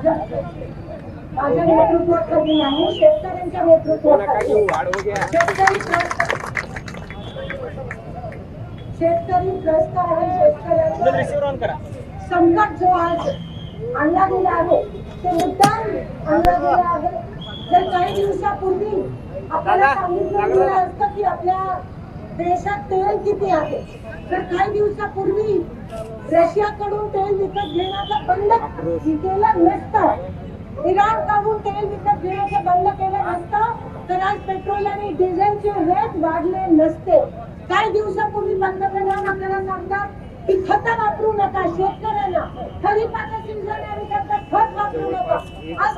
माझ्या नेतृत्वाखाली नाही, शेतकऱ्यांच्या नेतृत्वाखाली शेतकरी त्रस्त आहे. शेतकऱ्यांना संकट जो आज आणला गेला आहे ते मुद्दाम आणला गेला आहे. जर काही दिवसापूर्वी आपल्याला सांगितलं गेलं असतं की आपल्या देशात तेल किती आहे, तर काही दिवसापूर्वी रशियाकडून तेल विकत घेण्याचं बंद केलं नसतं, इराणकडून तेल विकत घेण्याचं बंद केलं नसतं, तर आज पेट्रोल आणि डिझेलचे रेट वाढले नसते. काही दिवसापूर्वी पंतप्रधान आपल्याला सांगतात की खत वापरू नका, शेतकऱ्यांना खरीपाचा सीझन आहे त्याचा खत वापरू नका. आज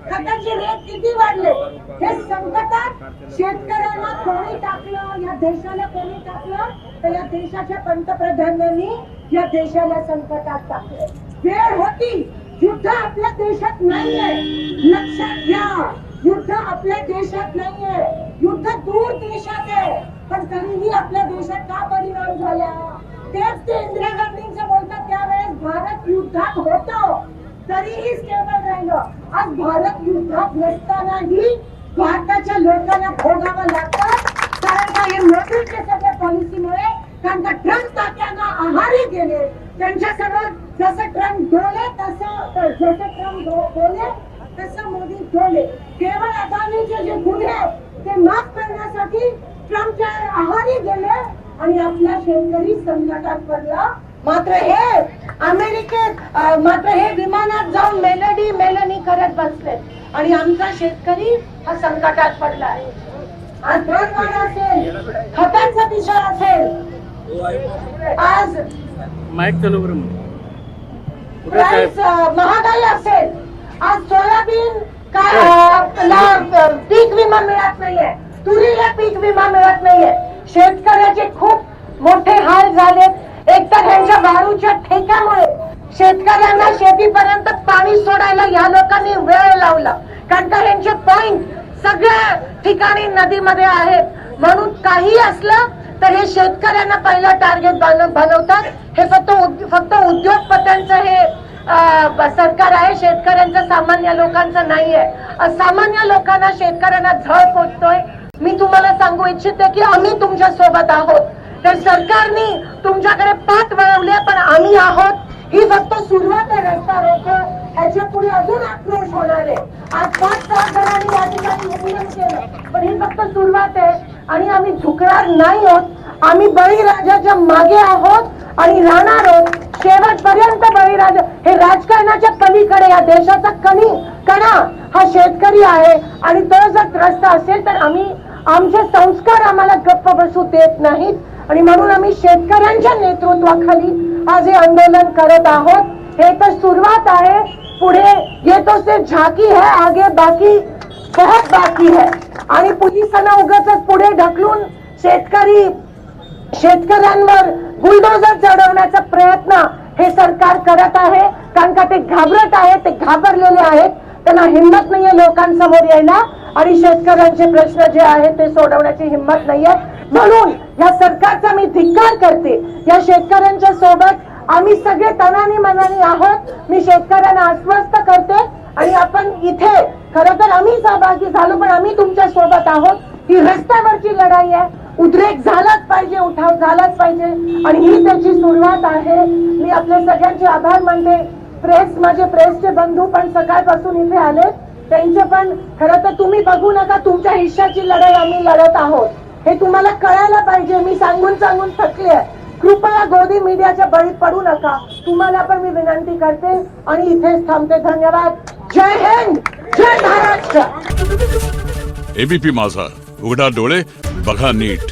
खताचे रेट किती वाढले. हे संकटात शेतकऱ्यांना कोणी टाकलं, या देशाला कोणी टाकलं, तर या देशाच्या पंतप्रधानांनी या देशाला संकटात टाकले. वेळ होती, युद्ध आपल्या देशात नाहीये, लक्षात घ्या. युद्ध आपल्या देशात नाहीये, युद्ध दूर देशात आहे. पण तरीही आपल्या देशात का परिणाम झाला, तेच ते इंदिरा गांधींचं बोलतात. त्यावेळेस भारत युद्धात होतो तरीही स्टेबल राहिलं. आज भारत युद्धात नसतानाही भारताच्या लोकांना भोगावं लागतं. कारण का, हे मोदीच्या सगळ्या पॉलिसीमुळे. कारण का ट्रम्प तात्यांना आहारी गेले, त्यांच्या समोर जसं ट्रम्प डोले तसं मोदी डोले. केवळ अदानीचे जे गुन्हे ते माफ करण्यासाठी ट्रम्पच्या आहारी गेले आणि आपला शेतकरी संकटात पडला. मात्र हे विमानात जाऊन मेलनी करत बसले आणि आमचा शेतकरी हा संकटात पडला आहे. आज दरवाढ असेल, खतांचा विषय असेल, आज महागाई असेल, आज सोयाबीन पीक विमा मिळत नाहीये, तुरीला पीक विमा मिळत नाहीये. शेतकऱ्याचे खूप मोठे हाल झालेत. एकतर ह्यांच्या दारूच्या ठेक्यामुळे शेतकऱ्यांना शेतीपर्यंत पाणी सोडायला या लोकांनी वेळ लावला. कारण का यांचे पॉइंट सगळ्या ठिकाणी नदीमध्ये आहेत. म्हणून काही असलं तर हे शेतकऱ्यांना पहिलं टार्गेट बनवतात. हे फक्त उद्योगपत्यांचं हे सरकार आहे, शेतकऱ्यांचं सामान्य लोकांचं नाहीये. सामान्य लोकांना शेतकऱ्यांना झळ पोचतोय. मी तुम्हाला सांगू इच्छिते की आम्ही तुमच्या सोबत आहोत. तर सरकारने तुमच्याकडे पाठ वळवले, पण आम्ही आहोत. ही फक्त सुरुवात आहे. रस्ता रोको ह्याच्या पुढे अजून आक्रोश होणार आहे. आज 5-6 जणांनी या ठिकाणी आंदोलन केलं, पण ही फक्त सुरुवात आहे आणि आम्ही झुकणार नाही आहोत. आम्ही बळीराजाच्या मागे आहोत आणि राहणार आहोत शेवटपर्यंत. बळीराजा हे राजकारणाच्या पलीकडे या देशाचा कणा हा शेतकरी आहे आणि तो जर त्रस्त असेल तर आमचे संस्कार आम्हाला गप्प बसू देत नाहीत. आणि म्हणून आम्ही शेतकऱ्यांच्या नेतृत्वाखाली आज हे आंदोलन करत आहोत. हे तर सुरुवात आहे, पुढे ये तो सिर्फ झाकी है, आगे बाकी बहुत बाकी है. आणि पोलिसांना उगाचच पुढे ढकलून शेतकऱ्यांवर बुलडोजर चढवण्याचा प्रयत्न हे सरकार करत आहे. कारण का ते घाबरत आहेत, ते घाबरलेले आहेत. त्यांना हिंमत नाहीये लोकांसमोर यायला आणि शेतकऱ्यांचे प्रश्न जे आहेत ते सोडवण्याची हिंमत नाहीये. म्हणून या सरकारचा मी धिक्कार करते. या शेतकऱ्यांच्या सोबत आम्ही सगळे तनानी मनानी आहोत. मी शेतकऱ्यांना आश्वस्त करते आणि आपण इथे खरं तर आम्ही सहभागी झालो, पण आम्ही तुमच्या सोबत आहोत. ही रस्त्यावरची लढाई आहे. उद्रेक झालाच पाहिजे, उठाव झालाच पाहिजे आणि ही त्याची सुरुवात आहे. मी आपले सगळ्यांचे आभार मानते. माझे प्रेसचे बंधू पण सकाळपासून इथे आले, त्यांचे पण. खरं तर तुम्ही बघू नका, तुमच्या हिश्श्याची लढाई आम्ही लढत आहोत हे तुम्हाला कळायला पाहिजे. मी सांगून थकले आहे. कृपया गोदी मीडियाच्या बळी पडू नका. तुम्हाला पण मी विनंती करते आणि इथेच थांबते. धन्यवाद. जय हिंद, जय महाराष्ट्र. एबीपी माझा, उघडा डोळे बघा नीट.